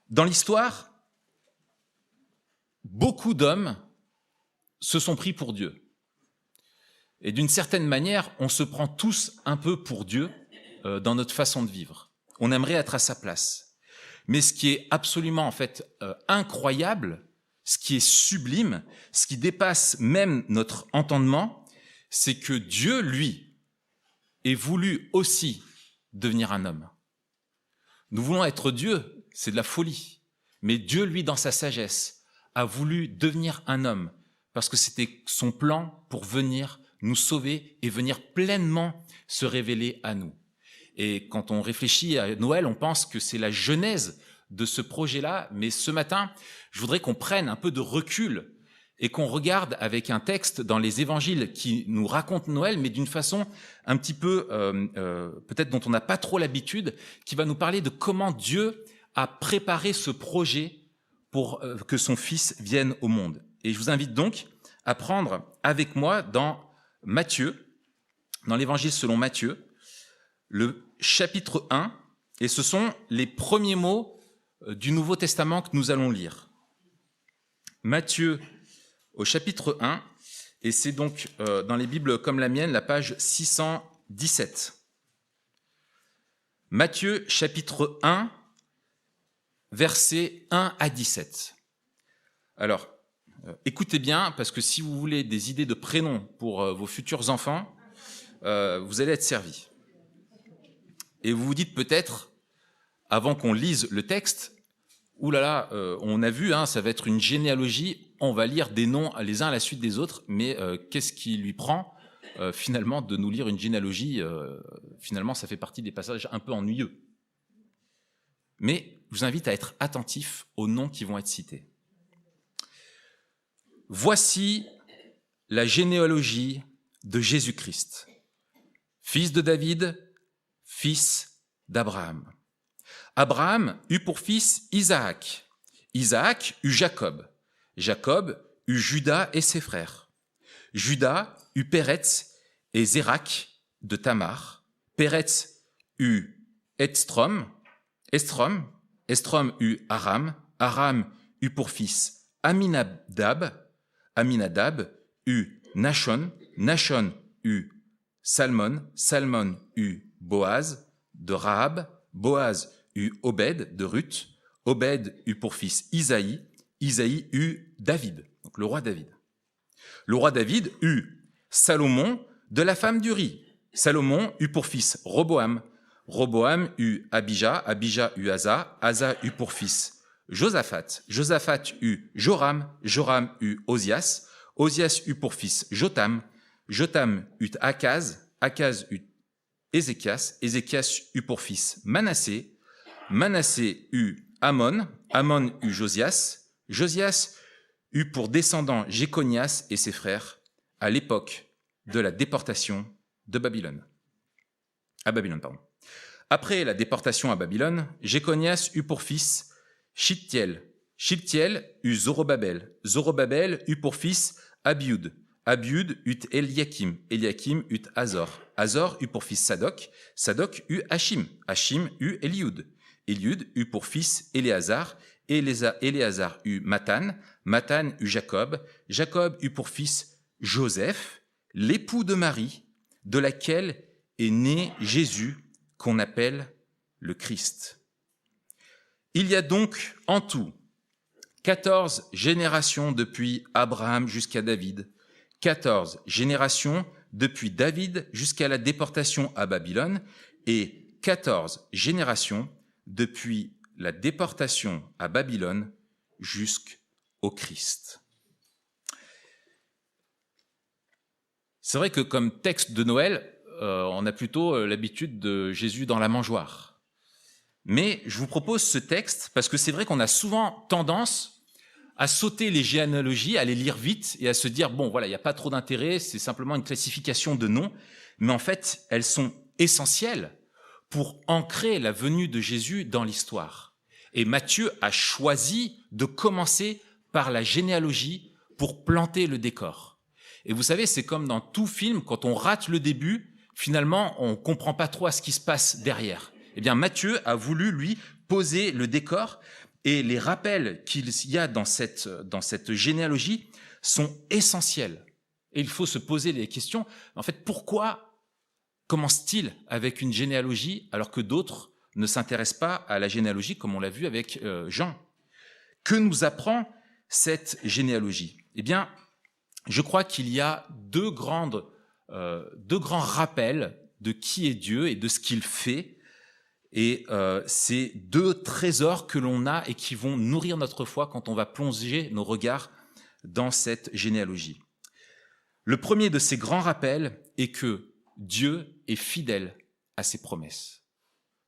Dans l'histoire, beaucoup d'hommes se sont pris pour Dieu. Et d'une certaine manière, on se prend tous un peu pour Dieu dans notre façon de vivre. On aimerait être à sa place. Mais ce qui est absolument incroyable, ce qui est sublime, ce qui dépasse même notre entendement, c'est que Dieu, lui, ait voulu aussi devenir un homme. Nous voulons être Dieu, c'est de la folie. Mais Dieu, lui, dans sa sagesse, a voulu devenir un homme parce que c'était son plan pour venir nous sauver et venir pleinement se révéler à nous. Et quand on réfléchit à Noël, on pense que c'est la genèse de ce projet-là, mais ce matin, je voudrais qu'on prenne un peu de recul et qu'on regarde avec un texte dans les évangiles qui nous raconte Noël, mais d'une façon un petit peu, peut-être dont on n'a pas trop l'habitude, qui va nous parler de comment Dieu a préparé ce projet pour que son Fils vienne au monde. Et je vous invite donc à prendre avec moi dans Matthieu, dans l'évangile selon Matthieu, le chapitre 1, et ce sont les premiers mots du Nouveau Testament que nous allons lire. Matthieu au chapitre 1, et c'est donc dans les Bibles comme la mienne, la page 617. Matthieu chapitre 1, versets 1 à 17. Alors, écoutez bien, parce que si vous voulez des idées de prénoms pour vos futurs enfants, vous allez être servis. Et vous vous dites peut-être, avant qu'on lise le texte, oulala, on a vu, ça va être une généalogie, on va lire des noms les uns à la suite des autres, mais qu'est-ce qui lui prend finalement de nous lire une généalogie finalement, ça fait partie des passages un peu ennuyeux. Mais je vous invite à être attentif aux noms qui vont être cités. Voici la généalogie de Jésus-Christ, fils de David, fils d'Abraham. Abraham eut pour fils Isaac. Isaac eut Jacob. Jacob eut Juda et ses frères. Juda eut Péretz et Zérak de Tamar. Péretz eut Estrom eut Aram. Aram eut pour fils Aminadab. Aminadab eut Nachon. Nachon eut Salmon. Salmon eut Boaz de Rahab. Boaz eut Obed de Ruth. Obed eut pour fils Isaïe. Isaïe eut David, donc le roi David. Le roi David eut Salomon de la femme d'Uri. Salomon eut pour fils Roboam. Roboam eut Abijah. Abijah eut Asa. Asa eut pour fils Josaphat. Josaphat eut Joram. Joram eut Osias. Osias eut pour fils Jotam. Jotam eut Akaz. Akaz eut Ézéchias. Ézéchias eut pour fils Manassé. Manassé eut Amon. Amon eut Josias. Josias eut pour descendant Jéconias et ses frères à l'époque de la déportation de Babylone. Après la déportation à Babylone, Jéconias eut pour fils Shiltiel. Shiltiel eut Zorobabel. Zorobabel eut pour fils Abiud. Abiud eut Eliakim. Eliakim eut Azor. Azor eut pour fils Sadoc. Sadoc eut Hachim. Hachim eut Eliud. Eliud eut pour fils Éléazar. Éléazar eut Mathan. Mathan eut Jacob. Jacob eut pour fils Joseph, l'époux de Marie, de laquelle est né Jésus, qu'on appelle le Christ. Il y a donc en tout 14 générations depuis Abraham jusqu'à David, 14 générations depuis David jusqu'à la déportation à Babylone et 14 générations depuis la déportation à Babylone jusqu'au Christ. C'est vrai que comme texte de Noël, on a plutôt l'habitude de Jésus dans la mangeoire. Mais je vous propose ce texte parce que c'est vrai qu'on a souvent tendance à sauter les généalogies, à les lire vite et à se dire, bon voilà, il n'y a pas trop d'intérêt, c'est simplement une classification de noms, mais en fait, elles sont essentielles pour ancrer la venue de Jésus dans l'histoire. Et Matthieu a choisi de commencer par la généalogie pour planter le décor. Et vous savez, c'est comme dans tout film, quand on rate le début, finalement, on ne comprend pas trop à ce qui se passe derrière. Eh bien, Matthieu a voulu, lui, poser le décor. Et les rappels qu'il y a dans cette généalogie sont essentiels. Et il faut se poser les questions, en fait, pourquoi commence-t-il avec une généalogie alors que d'autres ne s'intéressent pas à la généalogie, comme on l'a vu avec Jean? Que nous apprend cette généalogie? Eh bien, je crois qu'il y a deux grands rappels de qui est Dieu et de ce qu'il fait. Et c'est deux trésors que l'on a et qui vont nourrir notre foi quand on va plonger nos regards dans cette généalogie. Le premier de ces grands rappels est que Dieu est fidèle à ses promesses.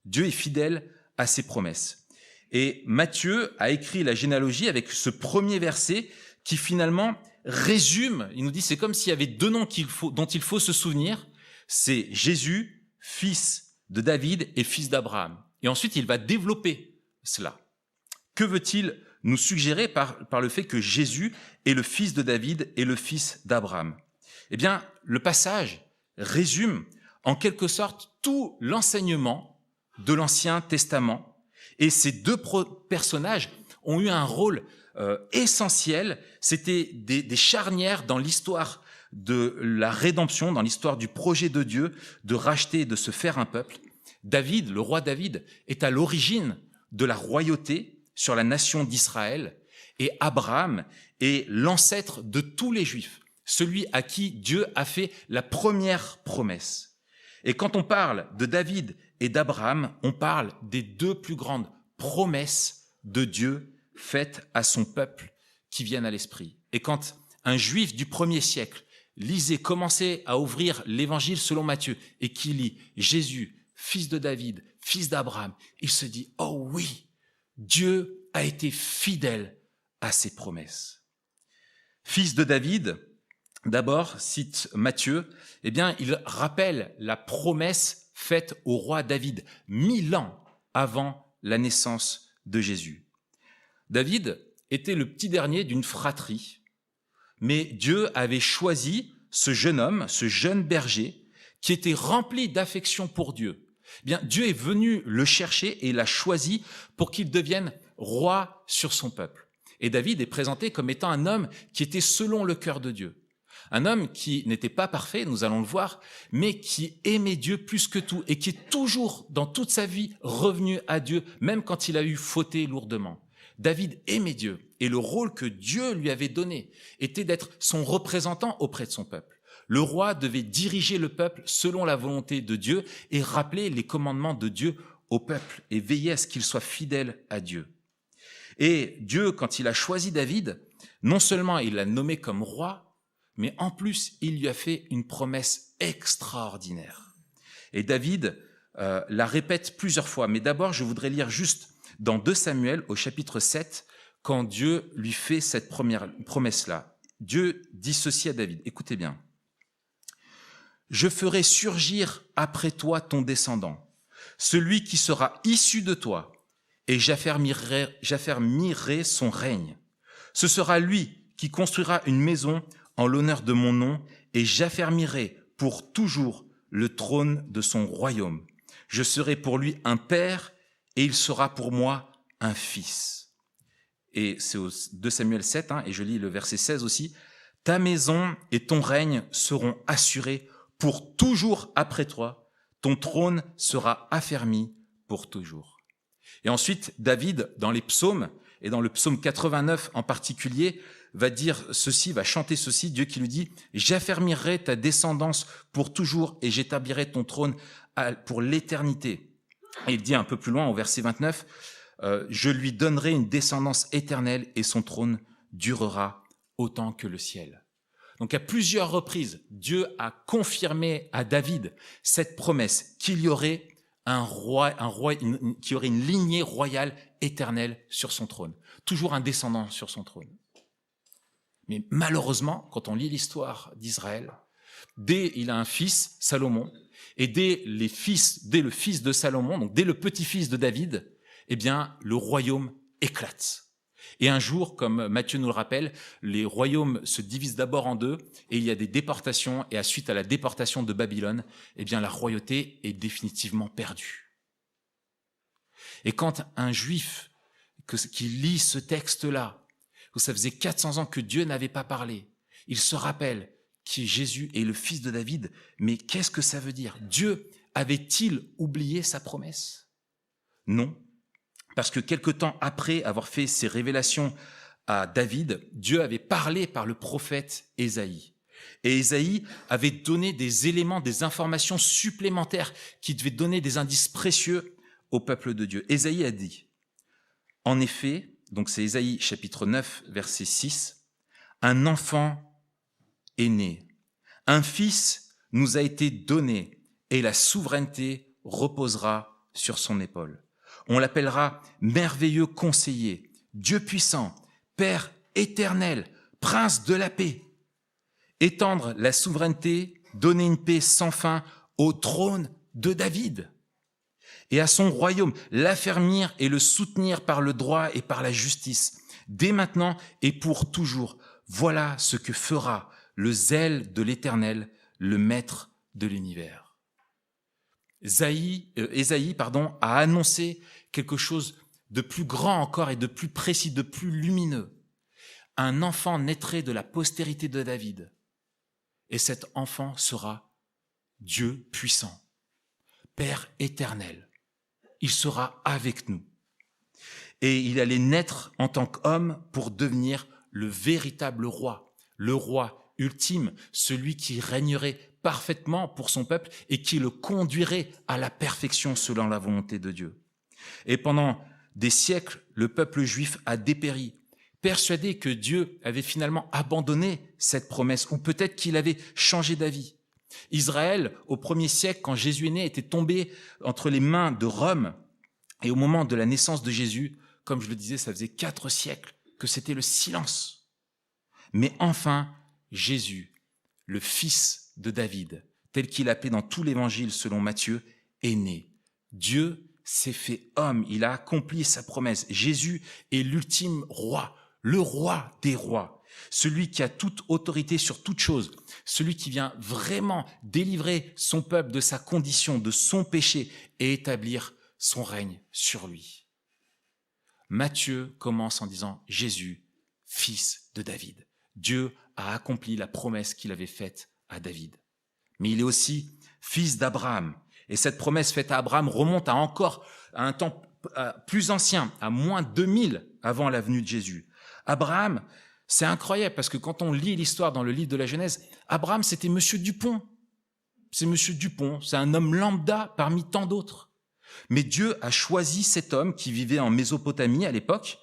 Dieu est fidèle à ses promesses. Et Matthieu a écrit la généalogie avec ce premier verset qui finalement résume, il nous dit, c'est comme s'il y avait deux noms dont il faut se souvenir, c'est Jésus, fils de David et fils d'Abraham. Et ensuite, il va développer cela. Que veut-il nous suggérer par le fait que Jésus est le fils de David et le fils d'Abraham? Eh bien, le passage résume en quelque sorte tout l'enseignement de l'Ancien Testament. Et ces deux personnages ont eu un rôle essentiel. C'était des charnières dans l'histoire de la rédemption, dans l'histoire du projet de Dieu de racheter et de se faire un peuple. David, le roi David, est à l'origine de la royauté sur la nation d'Israël, et Abraham est l'ancêtre de tous les Juifs, celui à qui Dieu a fait la première promesse. Et quand on parle de David et d'Abraham, on parle des deux plus grandes promesses de Dieu faites à son peuple qui viennent à l'esprit. Et quand un Juif du 1er siècle commençait à ouvrir l'évangile selon Matthieu et qui lit Jésus, fils de David, fils d'Abraham, il se dit « Oh oui, Dieu a été fidèle à ses promesses. » Fils de David, d'abord, cite Matthieu, eh bien, il rappelle la promesse faite au roi David 1000 ans avant la naissance de Jésus. David était le petit dernier d'une fratrie, mais Dieu avait choisi ce jeune homme, ce jeune berger, qui était rempli d'affection pour Dieu. Eh bien, Dieu est venu le chercher et l'a choisi pour qu'il devienne roi sur son peuple. Et David est présenté comme étant un homme qui était selon le cœur de Dieu. Un homme qui n'était pas parfait, nous allons le voir, mais qui aimait Dieu plus que tout et qui est toujours, dans toute sa vie, revenu à Dieu, même quand il a eu fauté lourdement. David aimait Dieu et le rôle que Dieu lui avait donné était d'être son représentant auprès de son peuple. Le roi devait diriger le peuple selon la volonté de Dieu et rappeler les commandements de Dieu au peuple et veiller à ce qu'il soit fidèle à Dieu. Et Dieu, quand il a choisi David, non seulement il l'a nommé comme roi, mais en plus, il lui a fait une promesse extraordinaire. Et David la répète plusieurs fois. Mais d'abord, je voudrais lire juste dans 2 Samuel, au chapitre 7, quand Dieu lui fait cette première promesse-là. Dieu dit ceci à David. Écoutez bien. « Je ferai surgir après toi ton descendant, celui qui sera issu de toi, et j'affermirai son règne. Ce sera lui qui construira une maison en l'honneur de mon nom, et j'affermirai pour toujours le trône de son royaume. Je serai pour lui un père, et il sera pour moi un fils. » Et c'est au 2 Samuel 7, et je lis le verset 16 aussi. « Ta maison et ton règne seront assurés pour toujours après toi. Ton trône sera affermi pour toujours. » Et ensuite, David, dans les psaumes, et dans le psaume 89 en particulier, va dire ceci, va chanter ceci, Dieu qui lui dit « J'affermirai ta descendance pour toujours et j'établirai ton trône pour l'éternité. » Et il dit un peu plus loin au verset 29, « Je lui donnerai une descendance éternelle et son trône durera autant que le ciel. » Donc à plusieurs reprises, Dieu a confirmé à David cette promesse qu'il y aurait qui aurait une lignée royale éternelle sur son trône. Toujours un descendant sur son trône. Mais malheureusement, quand on lit l'histoire d'Israël, il a un fils, Salomon, et dès le fils de Salomon, donc dès le petit-fils de David, eh bien, le royaume éclate. Et un jour, comme Matthieu nous le rappelle, les royaumes se divisent d'abord en deux et il y a des déportations et suite à la déportation de Babylone, eh bien, la royauté est définitivement perdue. Et quand qui lit ce texte-là, où ça faisait 400 ans que Dieu n'avait pas parlé, il se rappelle que Jésus est le fils de David. Mais qu'est-ce que ça veut dire? Dieu avait-il oublié sa promesse? Non, parce que quelque temps après avoir fait ces révélations à David, Dieu avait parlé par le prophète Ésaïe. Et Ésaïe avait donné des éléments, des informations supplémentaires qui devaient donner des indices précieux au peuple de Dieu. Ésaïe a dit, en effet, donc c'est Ésaïe chapitre 9, verset 6, « Un enfant est né, un fils nous a été donné, et la souveraineté reposera sur son épaule. On l'appellera merveilleux conseiller, Dieu puissant, Père éternel, prince de la paix. Étendre la souveraineté, donner une paix sans fin au trône de David. Et à son royaume, l'affermir et le soutenir par le droit et par la justice, dès maintenant et pour toujours. Voilà ce que fera le zèle de l'Éternel, le maître de l'univers. » Ésaïe a annoncé quelque chose de plus grand encore et de plus précis, de plus lumineux. Un enfant naîtrait de la postérité de David, et cet enfant sera Dieu puissant, Père éternel. Il sera avec nous. Et il allait naître en tant qu'homme pour devenir le véritable roi, le roi ultime, celui qui régnerait parfaitement pour son peuple et qui le conduirait à la perfection selon la volonté de Dieu. Et pendant des siècles, le peuple juif a dépéri, persuadé que Dieu avait finalement abandonné cette promesse, ou peut-être qu'il avait changé d'avis. Israël, au 1er siècle, quand Jésus est né, était tombé entre les mains de Rome, et au moment de la naissance de Jésus, comme je le disais, ça faisait 4 siècles que c'était le silence. Mais enfin, Jésus, le fils de David, tel qu'il est appelé dans tout l'évangile selon Matthieu, est né. Dieu s'est fait homme, il a accompli sa promesse. Jésus est l'ultime roi, le roi des rois, celui qui a toute autorité sur toute chose, celui qui vient vraiment délivrer son peuple de sa condition, de son péché et établir son règne sur lui. Matthieu commence en disant Jésus, fils de David. Dieu a accompli la promesse qu'il avait faite à David. Mais il est aussi fils d'Abraham. Et cette promesse faite à Abraham remonte à un temps plus ancien, à moins 2000 avant la venue de Jésus. Abraham, c'est incroyable parce que quand on lit l'histoire dans le livre de la Genèse, Abraham, c'était Monsieur Dupont. C'est Monsieur Dupont, c'est un homme lambda parmi tant d'autres. Mais Dieu a choisi cet homme qui vivait en Mésopotamie à l'époque.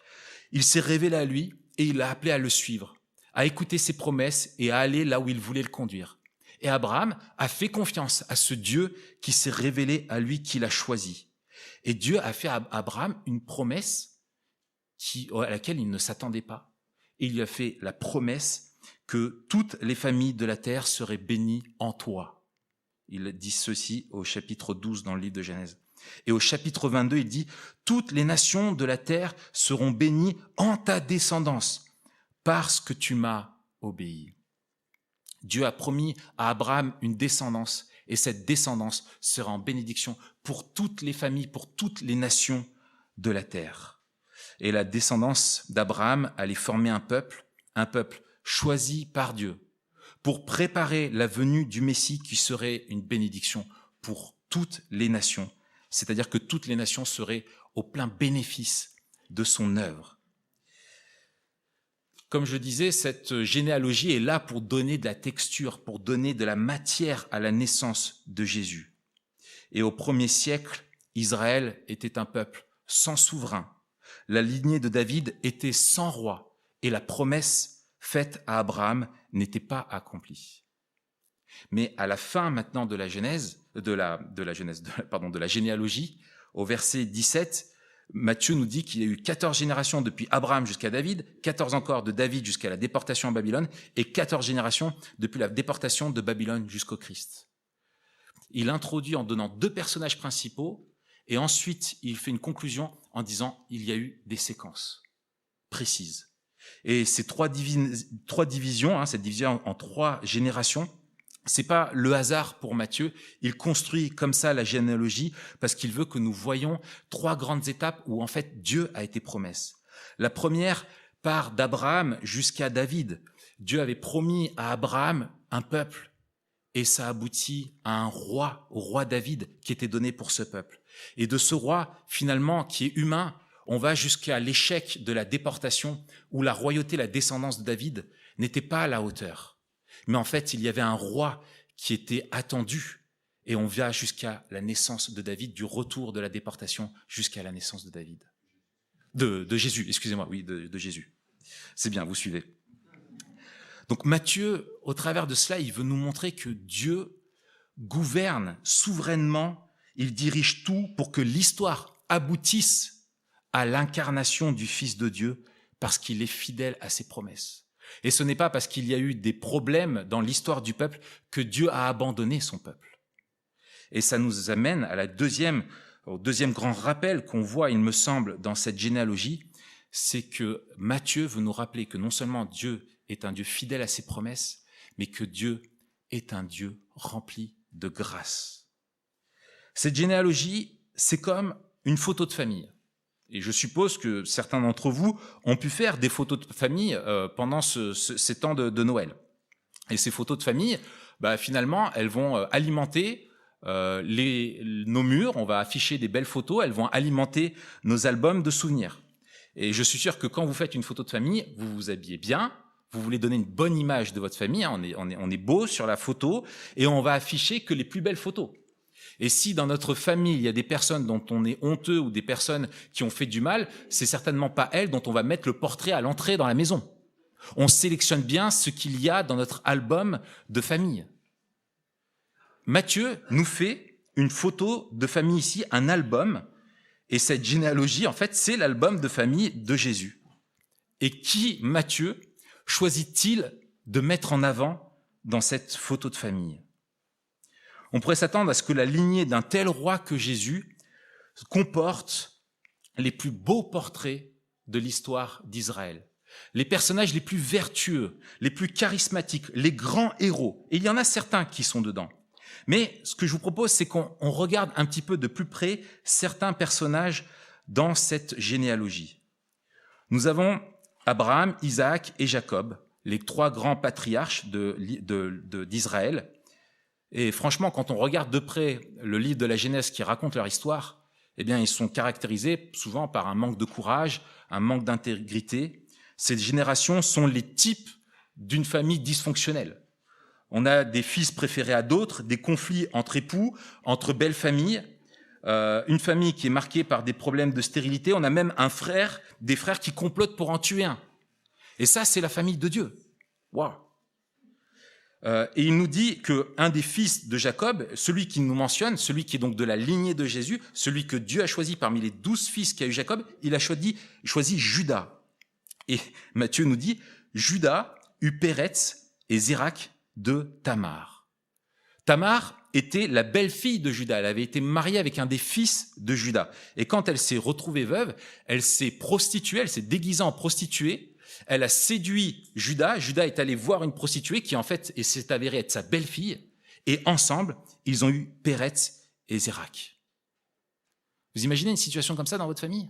Il s'est révélé à lui et il l'a appelé à le suivre, à écouter ses promesses et à aller là où il voulait le conduire. Et Abraham a fait confiance à ce Dieu qui s'est révélé à lui, qui l'a choisi. Et Dieu a fait à Abraham une promesse à laquelle il ne s'attendait pas. Et il lui a fait la promesse que toutes les familles de la terre seraient bénies en toi. Il dit ceci au chapitre 12 dans le livre de Genèse. Et au chapitre 22, il dit « Toutes les nations de la terre seront bénies en ta descendance, parce que tu m'as obéi. » Dieu a promis à Abraham une descendance, et cette descendance sera en bénédiction pour toutes les familles, pour toutes les nations de la terre. Et la descendance d'Abraham allait former un peuple choisi par Dieu, pour préparer la venue du Messie qui serait une bénédiction pour toutes les nations. C'est-à-dire que toutes les nations seraient au plein bénéfice de son œuvre. Comme je disais, cette généalogie est là pour donner de la texture, pour donner de la matière à la naissance de Jésus. Et au 1er siècle, Israël était un peuple sans souverain. La lignée de David était sans roi et la promesse faite à Abraham n'était pas accomplie. Mais à la fin maintenant de la généalogie, au verset 17, Matthieu nous dit qu'il y a eu 14 générations depuis Abraham jusqu'à David, 14 encore de David jusqu'à la déportation à Babylone, et 14 générations depuis la déportation de Babylone jusqu'au Christ. Il introduit en donnant 2 personnages principaux, et ensuite il fait une conclusion en disant il y a eu des séquences précises. Et ces 3 divisions, cette division en 3 générations, C'est pas le hasard pour Matthieu. Il construit comme ça la généalogie parce qu'il veut que nous voyions 3 grandes étapes où en fait Dieu a été promesse. La première part d'Abraham jusqu'à David. Dieu avait promis à Abraham un peuple et ça aboutit à un roi, au roi David qui était donné pour ce peuple. Et de ce roi, finalement, qui est humain, on va jusqu'à l'échec de la déportation où la royauté, la descendance de David n'était pas à la hauteur. Mais en fait, il y avait un roi qui était attendu. Et on vient jusqu'à la naissance de David, du retour de la déportation jusqu'à la naissance de David. De Jésus, excusez-moi, oui, de Jésus. C'est bien, vous suivez. Donc Matthieu, au travers de cela, il veut nous montrer que Dieu gouverne souverainement, il dirige tout pour que l'histoire aboutisse à l'incarnation du Fils de Dieu parce qu'il est fidèle à ses promesses. Et ce n'est pas parce qu'il y a eu des problèmes dans l'histoire du peuple que Dieu a abandonné son peuple. Et ça nous amène à au deuxième grand rappel qu'on voit, il me semble, dans cette généalogie, c'est que Matthieu veut nous rappeler que non seulement Dieu est un Dieu fidèle à ses promesses, mais que Dieu est un Dieu rempli de grâce. Cette généalogie, c'est comme une photo de famille. Et je suppose que certains d'entre vous ont pu faire des photos de famille pendant ces temps de Noël. Et ces photos de famille, finalement, elles vont alimenter nos murs, on va afficher des belles photos, elles vont alimenter nos albums de souvenirs. Et je suis sûr que quand vous faites une photo de famille, vous vous habillez bien, vous voulez donner une bonne image de votre famille, hein, on est beau sur la photo, et on va afficher que les plus belles photos. Et si dans notre famille, il y a des personnes dont on est honteux ou des personnes qui ont fait du mal, c'est certainement pas elles dont on va mettre le portrait à l'entrée dans la maison. On sélectionne bien ce qu'il y a dans notre album de famille. Matthieu nous fait une photo de famille ici, un album, et cette généalogie, en fait, c'est l'album de famille de Jésus. Et qui, Matthieu, choisit-il de mettre en avant dans cette photo de famille ? On pourrait s'attendre à ce que la lignée d'un tel roi que Jésus comporte les plus beaux portraits de l'histoire d'Israël, les personnages les plus vertueux, les plus charismatiques, les grands héros. Et il y en a certains qui sont dedans. Mais ce que je vous propose, c'est qu'on regarde un petit peu de plus près certains personnages dans cette généalogie. Nous avons Abraham, Isaac et Jacob, les 3 grands patriarches d'Israël. Et franchement, quand on regarde de près le livre de la Genèse qui raconte leur histoire, eh bien, ils sont caractérisés souvent par un manque de courage, un manque d'intégrité. Ces générations sont les types d'une famille dysfonctionnelle. On a des fils préférés à d'autres, des conflits entre époux, entre belles familles, une famille qui est marquée par des problèmes de stérilité. On a même des frères qui complotent pour en tuer un. Et ça, c'est la famille de Dieu. Waouh! Et il nous dit qu'un des fils de Jacob, celui qui nous mentionne, celui qui est donc de la lignée de Jésus, celui que Dieu a choisi parmi les 12 fils qu'a eu Jacob, il a choisi Judas. Et Matthieu nous dit, Judas eut Péretz et Zérak de Tamar. Tamar était la belle-fille de Judas, elle avait été mariée avec un des fils de Judas. Et quand elle s'est retrouvée veuve, elle s'est prostituée, elle s'est déguisée en prostituée. Elle a séduit Judas. Judas est allé voir une prostituée qui, en fait, s'est avérée être sa belle-fille. Et ensemble, ils ont eu Péretz et Zérak. Vous imaginez une situation comme ça dans votre famille ?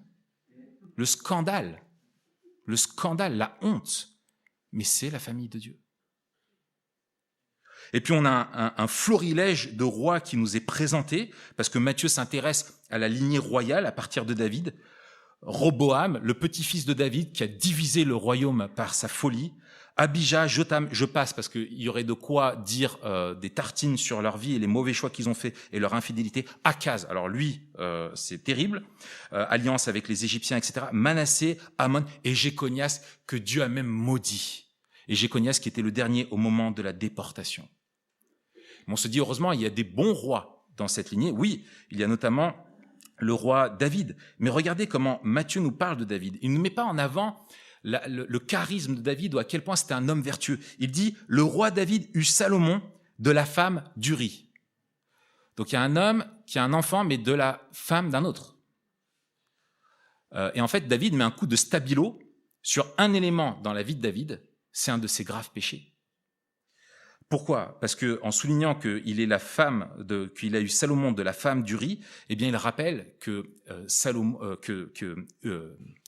Le scandale, la honte. Mais c'est la famille de Dieu. Et puis on a un florilège de rois qui nous est présenté, parce que Matthieu s'intéresse à la lignée royale à partir de David. Roboam, le petit-fils de David, qui a divisé le royaume par sa folie. Abijah, Jotham, je passe parce qu'il y aurait de quoi dire des tartines sur leur vie et les mauvais choix qu'ils ont fait et leur infidélité. Akaz, alors lui, c'est terrible, alliance avec les Égyptiens, etc. Manassé, Amon et Jéconias, que Dieu a même maudit. Et Jéconias qui était le dernier au moment de la déportation. Mais on se dit, heureusement, il y a des bons rois dans cette lignée. Oui, il y a notamment le roi David. Mais regardez comment Matthieu nous parle de David. Il ne met pas en avant le charisme de David ou à quel point c'était un homme vertueux. Il dit, le roi David eut Salomon de la femme d'Uri. Donc il y a un homme qui a un enfant, mais de la femme d'un autre. Et en fait, David met un coup de stabilo sur un élément dans la vie de David, c'est un de ses graves péchés. Pourquoi ? Parce que en soulignant qu'il est qu'il a eu Salomon de la femme d'Uri, eh bien il rappelle que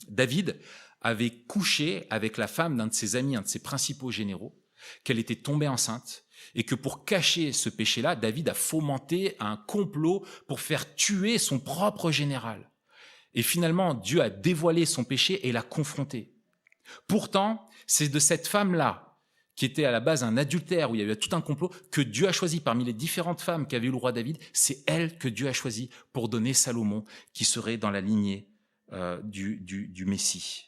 David avait couché avec la femme d'un de ses amis, un de ses principaux généraux, qu'elle était tombée enceinte, et que pour cacher ce péché-là, David a fomenté un complot pour faire tuer son propre général. Et finalement, Dieu a dévoilé son péché et l'a confronté. Pourtant, c'est de cette femme-là, qui était à la base un adultère, où il y avait tout un complot, que Dieu a choisi parmi les différentes femmes qu'avait eu le roi David, c'est elle que Dieu a choisi pour donner Salomon, qui serait dans la lignée du Messie.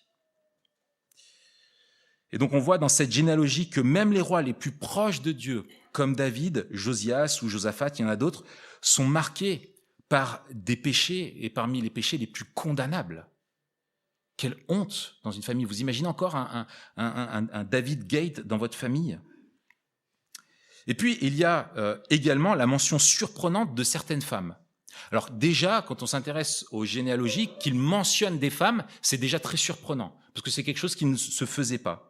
Et donc on voit dans cette généalogie que même les rois les plus proches de Dieu, comme David, Josias ou Josaphat, il y en a d'autres, sont marqués par des péchés, et parmi les péchés les plus condamnables. Quelle honte dans une famille. Vous imaginez encore un David Gate dans votre famille ? Et puis, il y a également la mention surprenante de certaines femmes. Alors déjà, quand on s'intéresse aux généalogies, qu'il mentionne des femmes, c'est déjà très surprenant, parce que c'est quelque chose qui ne se faisait pas.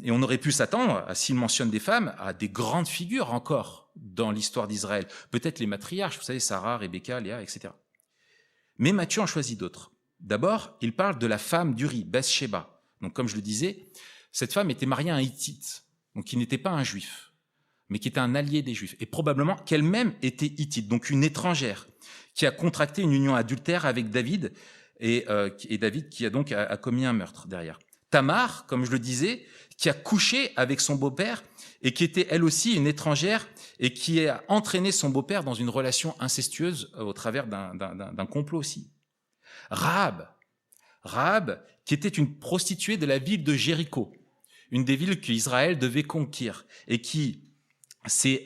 Et on aurait pu s'attendre, s'il mentionne des femmes, à des grandes figures encore dans l'histoire d'Israël. Peut-être les matriarches, vous savez, Sarah, Rebecca, Léa, etc. Mais Matthieu en choisit d'autres. D'abord, il parle de la femme d'Uri, Bathsheba. Donc, comme je le disais, cette femme était mariée à un Hittite, donc qui n'était pas un juif, mais qui était un allié des juifs, et probablement qu'elle-même était hittite, donc une étrangère, qui a contracté une union adultère avec David, et David qui a donc a commis un meurtre derrière. Tamar, comme je le disais, qui a couché avec son beau-père, et qui était elle aussi une étrangère, et qui a entraîné son beau-père dans une relation incestueuse au travers d'un complot aussi. Rahab, qui était une prostituée de la ville de Jéricho, une des villes qu'Israël devait conquérir, et qui s'est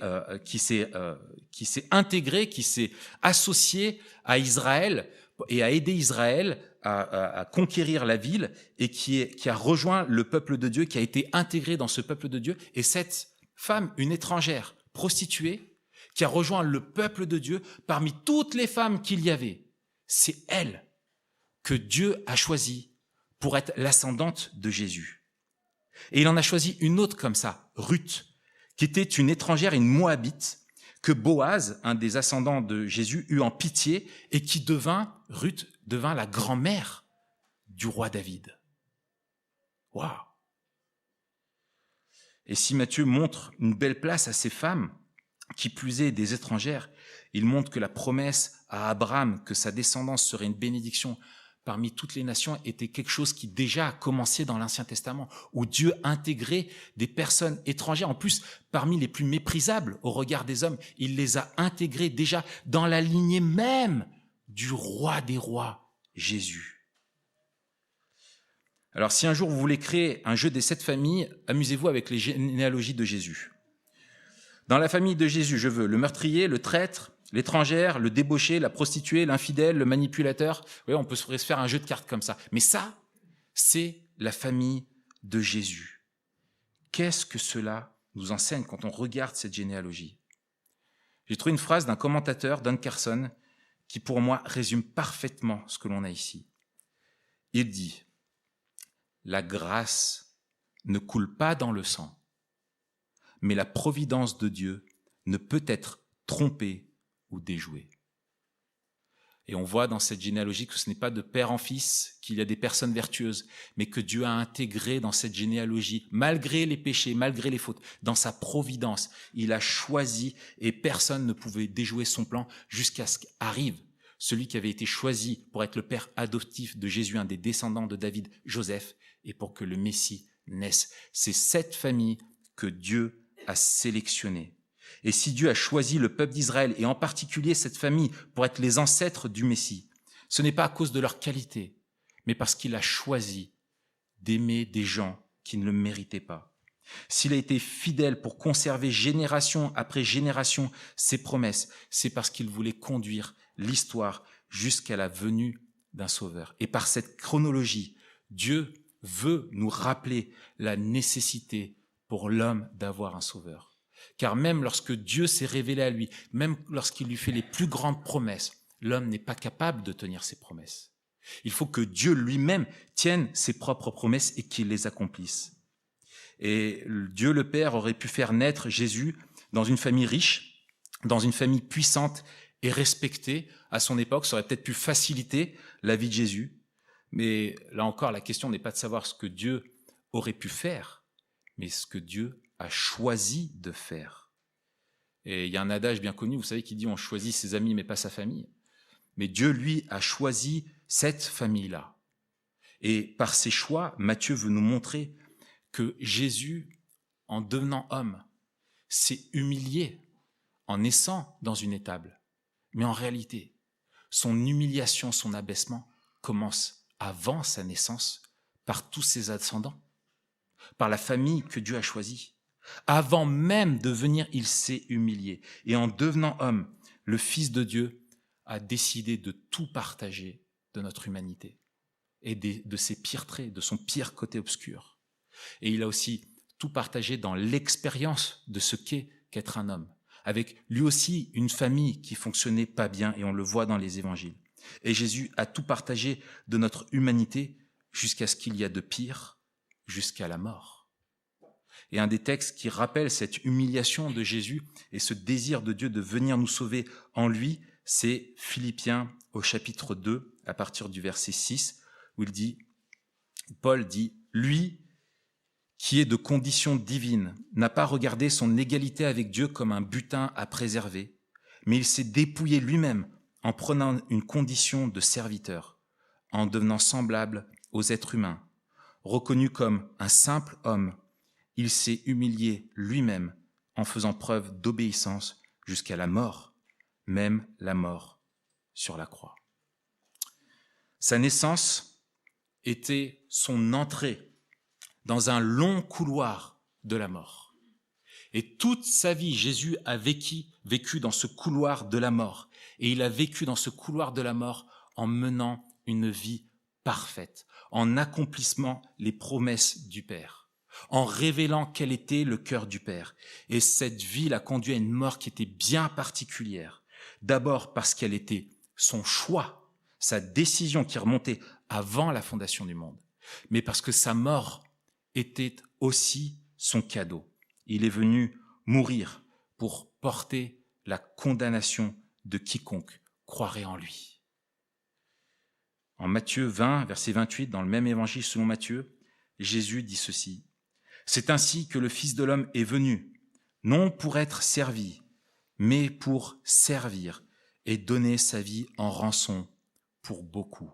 intégrée, qui s'est associée à Israël et a aidé Israël à conquérir la ville, et qui a rejoint le peuple de Dieu, qui a été intégrée dans ce peuple de Dieu. Et cette femme, une étrangère, prostituée, qui a rejoint le peuple de Dieu parmi toutes les femmes qu'il y avait, c'est elle que Dieu a choisie pour être l'ascendante de Jésus. Et il en a choisi une autre comme ça, Ruth, qui était une étrangère, une Moabite, que Boaz, un des ascendants de Jésus, eut en pitié, et qui Ruth devint la grand-mère du roi David. Waouh! Et si Matthieu montre une belle place à ces femmes, qui plus est des étrangères, il montre que la promesse à Abraham que sa descendance serait une bénédiction parmi toutes les nations était quelque chose qui déjà a commencé dans l'Ancien Testament, où Dieu intégrait des personnes étrangères, en plus parmi les plus méprisables au regard des hommes, il les a intégrées déjà dans la lignée même du roi des rois, Jésus. Alors si un jour vous voulez créer un jeu des 7 familles, amusez-vous avec les généalogies de Jésus. Dans la famille de Jésus, je veux le meurtrier, le traître, l'étrangère, le débauché, la prostituée, l'infidèle, le manipulateur. Oui, on pourrait se faire un jeu de cartes comme ça. Mais ça, c'est la famille de Jésus. Qu'est-ce que cela nous enseigne quand on regarde cette généalogie ? J'ai trouvé une phrase d'un commentateur, Dan Carson, qui pour moi résume parfaitement ce que l'on a ici. Il dit « La grâce ne coule pas dans le sang, mais la providence de Dieu ne peut être trompée ou déjouée. » Et on voit dans cette généalogie que ce n'est pas de père en fils qu'il y a des personnes vertueuses, mais que Dieu a intégré dans cette généalogie, malgré les péchés, malgré les fautes, dans sa providence, il a choisi et personne ne pouvait déjouer son plan jusqu'à ce qu'arrive celui qui avait été choisi pour être le père adoptif de Jésus, un des descendants de David, Joseph, et pour que le Messie naisse. C'est cette famille que Dieu a sélectionnée. Et si Dieu a choisi le peuple d'Israël, et en particulier cette famille, pour être les ancêtres du Messie, ce n'est pas à cause de leur qualité, mais parce qu'il a choisi d'aimer des gens qui ne le méritaient pas. S'il a été fidèle pour conserver génération après génération ses promesses, c'est parce qu'il voulait conduire l'histoire jusqu'à la venue d'un sauveur. Et par cette chronologie, Dieu veut nous rappeler la nécessité pour l'homme d'avoir un sauveur. Car même lorsque Dieu s'est révélé à lui, même lorsqu'il lui fait les plus grandes promesses, l'homme n'est pas capable de tenir ses promesses. Il faut que Dieu lui-même tienne ses propres promesses et qu'il les accomplisse. Et Dieu le Père aurait pu faire naître Jésus dans une famille riche, dans une famille puissante et respectée à son époque. Ça aurait peut-être pu faciliter la vie de Jésus. Mais là encore, la question n'est pas de savoir ce que Dieu aurait pu faire, mais ce que Dieu a choisi de faire. Et il y a un adage bien connu, vous savez, qui dit « on choisit ses amis mais pas sa famille ». Mais Dieu, lui, a choisi cette famille-là. Et par ses choix, Matthieu veut nous montrer que Jésus, en devenant homme, s'est humilié en naissant dans une étable. Mais en réalité, son humiliation, son abaissement commence avant sa naissance par tous ses ascendants, par la famille que Dieu a choisie. Avant même de venir, il s'est humilié. Et en devenant homme, le Fils de Dieu a décidé de tout partager de notre humanité et de ses pires traits, de son pire côté obscur. Et il a aussi tout partagé dans l'expérience de ce qu'être un homme, avec lui aussi une famille qui fonctionnait pas bien, et on le voit dans les évangiles. Et Jésus a tout partagé de notre humanité jusqu'à ce qu'il y a de pire, jusqu'à la mort. Et un des textes qui rappelle cette humiliation de Jésus et ce désir de Dieu de venir nous sauver en lui, c'est Philippiens au chapitre 2, à partir du verset 6, où Paul dit « Lui, qui est de condition divine, n'a pas regardé son égalité avec Dieu comme un butin à préserver, mais il s'est dépouillé lui-même en prenant une condition de serviteur, en devenant semblable aux êtres humains. Reconnu comme un simple homme, il s'est humilié lui-même en faisant preuve d'obéissance jusqu'à la mort, même la mort sur la croix. » Sa naissance était son entrée dans un long couloir de la mort. Et toute sa vie, Jésus a vécu dans ce couloir de la mort. Et il a vécu dans ce couloir de la mort en menant une vie parfaite, en accomplissant les promesses du Père, en révélant quel était le cœur du Père. Et cette vie l'a conduit à une mort qui était bien particulière. D'abord parce qu'elle était son choix, sa décision qui remontait avant la fondation du monde, mais parce que sa mort était aussi son cadeau. Il est venu mourir pour porter la condamnation de quiconque croirait en lui. En Matthieu 20, verset 28, dans le même évangile selon Matthieu, Jésus dit ceci : « C'est ainsi que le Fils de l'homme est venu, non pour être servi, mais pour servir et donner sa vie en rançon pour beaucoup. »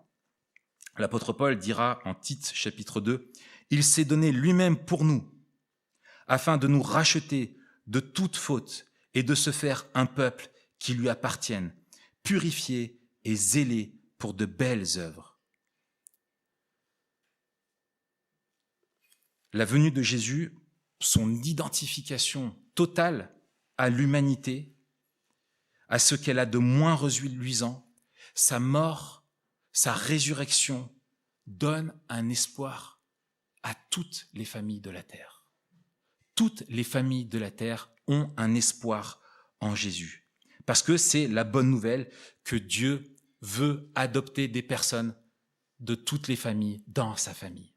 L'apôtre Paul dira en Tite chapitre 2, « Il s'est donné lui-même pour nous, afin de nous racheter de toute faute et de se faire un peuple qui lui appartienne, purifié et zélé pour de belles œuvres. » La venue de Jésus, son identification totale à l'humanité, à ce qu'elle a de moins reluisant, sa mort, sa résurrection donne un espoir à toutes les familles de la terre. Toutes les familles de la terre ont un espoir en Jésus, parce que c'est la bonne nouvelle que Dieu veut adopter des personnes de toutes les familles dans sa famille.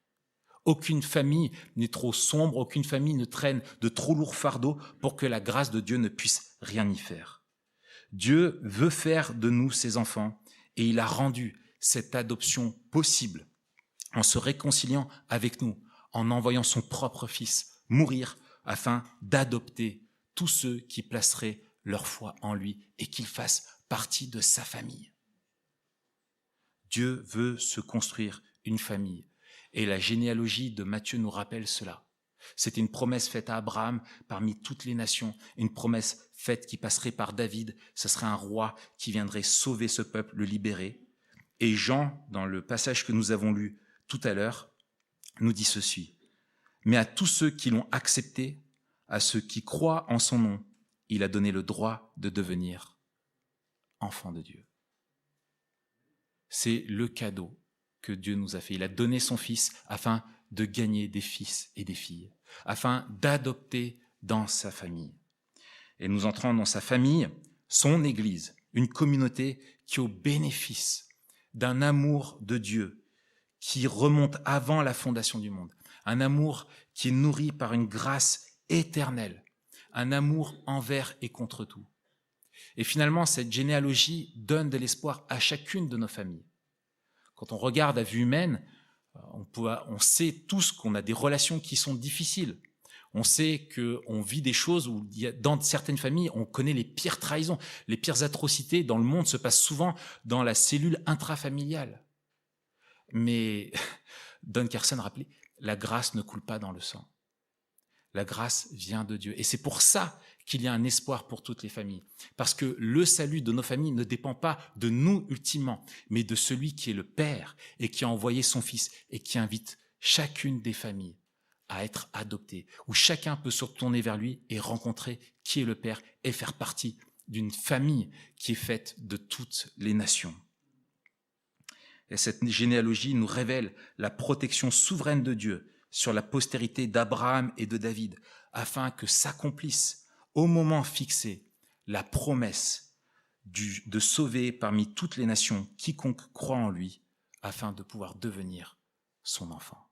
Aucune famille n'est trop sombre, aucune famille ne traîne de trop lourds fardeaux pour que la grâce de Dieu ne puisse rien y faire. Dieu veut faire de nous ses enfants et il a rendu cette adoption possible en se réconciliant avec nous, en envoyant son propre Fils mourir afin d'adopter tous ceux qui placeraient leur foi en lui et qu'ils fassent partie de sa famille. Dieu veut se construire une famille et la généalogie de Matthieu nous rappelle cela. C'était une promesse faite à Abraham parmi toutes les nations, une promesse faite qui passerait par David. Ce serait un roi qui viendrait sauver ce peuple, le libérer. Et Jean, dans le passage que nous avons lu tout à l'heure, nous dit ceci : « Mais à tous ceux qui l'ont accepté, à ceux qui croient en son nom, il a donné le droit de devenir enfants de Dieu. » C'est le cadeau que Dieu nous a fait. Il a donné son Fils afin de gagner des fils et des filles, afin d'adopter dans sa famille. Et nous entrons dans sa famille, son Église, une communauté qui, au bénéfice d'un amour de Dieu qui remonte avant la fondation du monde, un amour qui est nourri par une grâce éternelle, un amour envers et contre tout. Et finalement, cette généalogie donne de l'espoir à chacune de nos familles. Quand on regarde à vue humaine, on sait tous qu'on a des relations qui sont difficiles. On sait qu'on vit des choses où, dans certaines familles, on connaît les pires trahisons, les pires atrocités dans le monde se passent souvent dans la cellule intrafamiliale. Mais Don Carson rappelait, la grâce ne coule pas dans le sang. La grâce vient de Dieu. Et c'est pour ça qu'il y a un espoir pour toutes les familles. Parce que le salut de nos familles ne dépend pas de nous ultimement, mais de celui qui est le Père et qui a envoyé son Fils et qui invite chacune des familles à être adoptées, où chacun peut se retourner vers lui et rencontrer qui est le Père et faire partie d'une famille qui est faite de toutes les nations. Et cette généalogie nous révèle la protection souveraine de Dieu sur la postérité d'Abraham et de David, afin que s'accomplisse au moment fixé la promesse de sauver parmi toutes les nations quiconque croit en lui, afin de pouvoir devenir son enfant.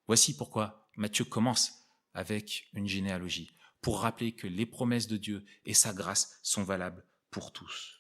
Voici pourquoi Matthieu commence avec une généalogie, pour rappeler que les promesses de Dieu et sa grâce sont valables pour tous.